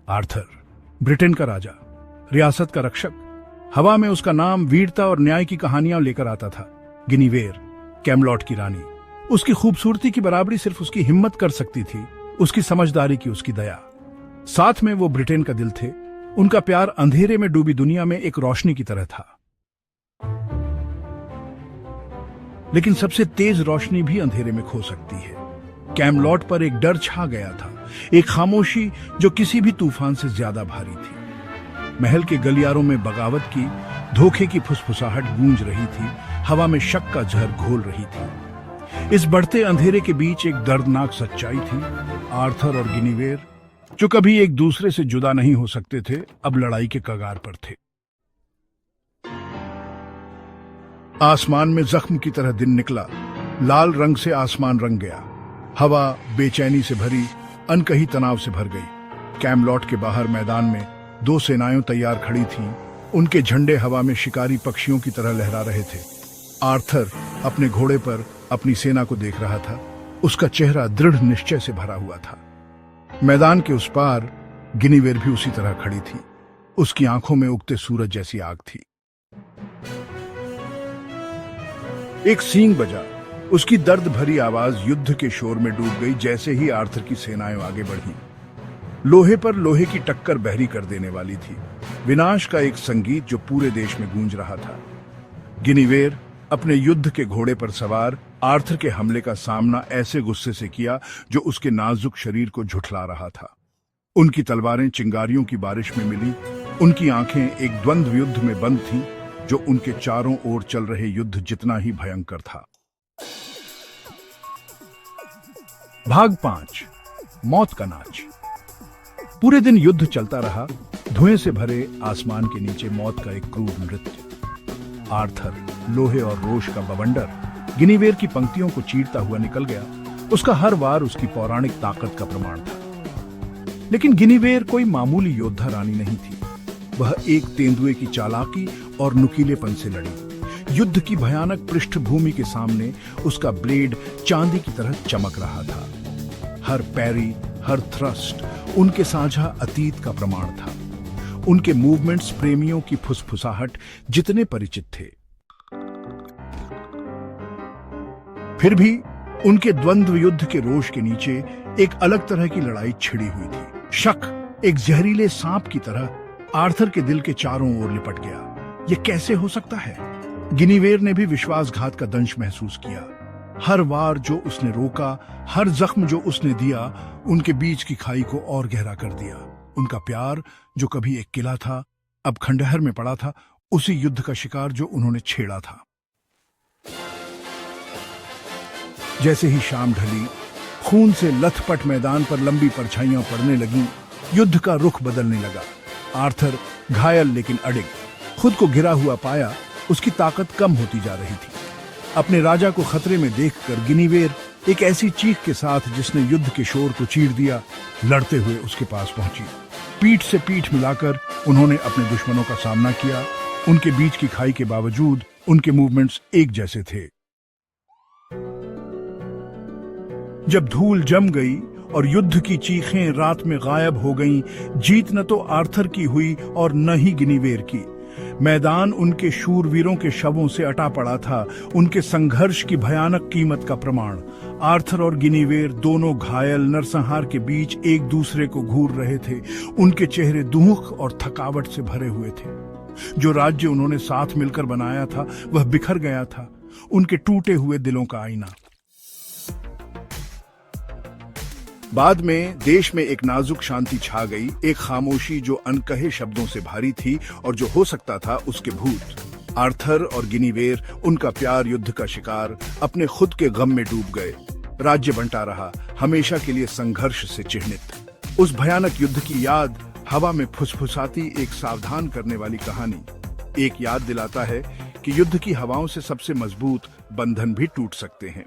Arthur, Britain का राजा, रियासत का रक्षक, हवा में उसका नाम वीरता और न्याय की कहानियां लेकर आता था। गिनीवेर, कैमलॉट की रानी, उसकी खूबसूरती की बराबरी सिर्फ उसकी हिम्मत कर सकती थी, उसकी समझदारी की उसकी दया। साथ में वो ब्रिटेन का दिल थे। उनका प्यार अंधेरे में डूबी दुनिया में एक रोशनी की तरह था। लेकिन सबसे तेज रोशनी भी अंधेरे में खो सकती है। कैमलॉट पर एक डर छा गया था, एक खामोशी जो किसी भी तूफान से ज्यादा भारी थी। महल के गलियारों में बगावत की, धोखे की फुसफुसाहट गूंज रही थी, हवा में शक का जहर घोल रही थी। इस बढ़ते अंधेरे के बीच एक दर्दनाक सच्चाई थी। आर्थर और गिनीवेर, जो कभी एक दूसरे से जुदा नहीं हो सकते थे, अब लड़ाई के कगार पर थे। आसमान में जख्म की तरह दिन निकला। लाल रंग से आसमान रंग गया। हवा बेचैनी से भरी, अनकही तनाव से भर गई। कैमलॉट के बाहर मैदान में दो सेनाएं तैयार खड़ी थीं। उनके झंडे हवा में शिकारी पक्षियों की तरह लहरा रहे थे। आर्थर अपने घोड़े पर अपनी सेना को देख रहा था। उसका चेहरा दृढ़ निश्चय से भरा हुआ था। मैदान के उस पार गिनीवेर भी उसी तरह खड़ी थी। उसकी आंखों में उगते सूरज जैसी आग थी। एक सींग बजा। उसकी दर्द भरी आवाज युद्ध के शोर में डूब गई जैसे ही आर्थर की सेनाएं आगे बढ़ीं। लोहे पर लोहे की टक्कर बहरी कर देने वाली थी। विनाश का एक संगीत जो पूरे देश में गूंज रहा था। गिनीवेर अपने युद्ध के घोड़े पर सवार आर्थर के हमले का सामना ऐसे गुस्से से किया जो उसके नाजुक शरीर को झुठला रहा था। उनकी तलवारें चिंगारियों की बारिश में मिली। उनकी आंखें एक द्वंद्व युद्ध में बंद थीं, जो उनके चारों ओर चल रहे युद्ध जितना ही भयंकर था। भाग 5, मौत का नाच। पूरे दिन युद्ध चलता रहा। धुएं से भरे आसमान के नीचे मौत का एक क्रूर नृत्य। आर्थर लोहे और रोश का बवंडर गिनीवेर की पंक्तियों को चीरता हुआ निकल गया। उसका हर वार उसकी पौराणिक ताकत का प्रमाण था। लेकिन गिनीवेर कोई मामूली योद्धा रानी नहीं थी। वह एक तेंदुए की चालाकी और नुकीलेपन से लड़ी। युद्ध की भयानक पृष्ठभूमि के सामने उसका ब्लेड चांदी की तरह चमक रहा था। हर पैरी, हर थ्रस्ट उनके साझा अतीत का प्रमाण था। उनके मूवमेंट्स प्रेमियों की फुसफुसाहट जितने परिचित थे। फिर भी उनके द्वंद्व युद्ध के रोष के नीचे एक अलग तरह की लड़ाई छिड़ी हुई थी। शक एक जहरीले सांप की तरह आर्थर के दिल के चारों ओर लिपट गया। यह कैसे हो सकता है? गिनीवेर ने भी विश्वासघात का दंश महसूस किया। हर वार जो उसने रोका, हर जख्म जो उसने दिया, उनके बीच की खाई को और गहरा कर दिया। उनका प्यार जो कभी एक किला था, अब खंडहर में पड़ा था, उसी युद्ध का शिकार जो उन्होंने छेड़ा था। जैसे ही शाम ढली, खून से लथपथ मैदान पर लंबी परछाइयां पड़ने लगीं। युद्ध का रुख बदलने लगा। आर्थर घायल लेकिन अडिग, खुद को गिरा हुआ पाया। उसकी ताकत कम होती जा रही थी। अपने राजा को खतरे में देखकर गिनीवेर एक ऐसी चीख के साथ जिसने युद्ध के शोर को चीर दिया, लड़ते हुए उसके पास पहुंची। पीठ से पीठ मिलाकर उन्होंने अपने दुश्मनों का सामना किया। उनके बीच की खाई के बावजूद उनके मूवमेंट्स एक जैसे थे। जब धूल जम गई और युद्ध की चीखें रात में गायब हो गईं, जीत न तो आर्थर की हुई और न ही गिनीवेर की। मैदान उनके शूरवीरों के शवों से अटा पड़ा था, उनके संघर्ष की भयानक कीमत का प्रमाण। आर्थर और गिनीवेर दोनों घायल नरसंहार के बीच एक दूसरे को घूर रहे थे। उनके चेहरे दुख और थकावट से भरे हुए थे। जो राज्य उन्होंने साथ मिलकर बनाया था, वह बिखर गया था, उनके टूटे हुए दिलों का आईना। बाद में देश में एक नाजुक शांति छा गई, एक खामोशी जो अनकहे शब्दों से भारी थी और जो हो सकता था उसके भूत। आर्थर और गिनीवेर, उनका प्यार युद्ध का शिकार, अपने खुद के गम में डूब गए। राज्य बंटा रहा, हमेशा के लिए संघर्ष से चिह्नित। उस भयानक युद्ध की याद हवा में फुसफुसाती एक सावधान करने वाली कहानी। एक याद दिलाता है कि युद्ध की हवाओं से सबसे मजबूत बंधन भी टूट सकते हैं।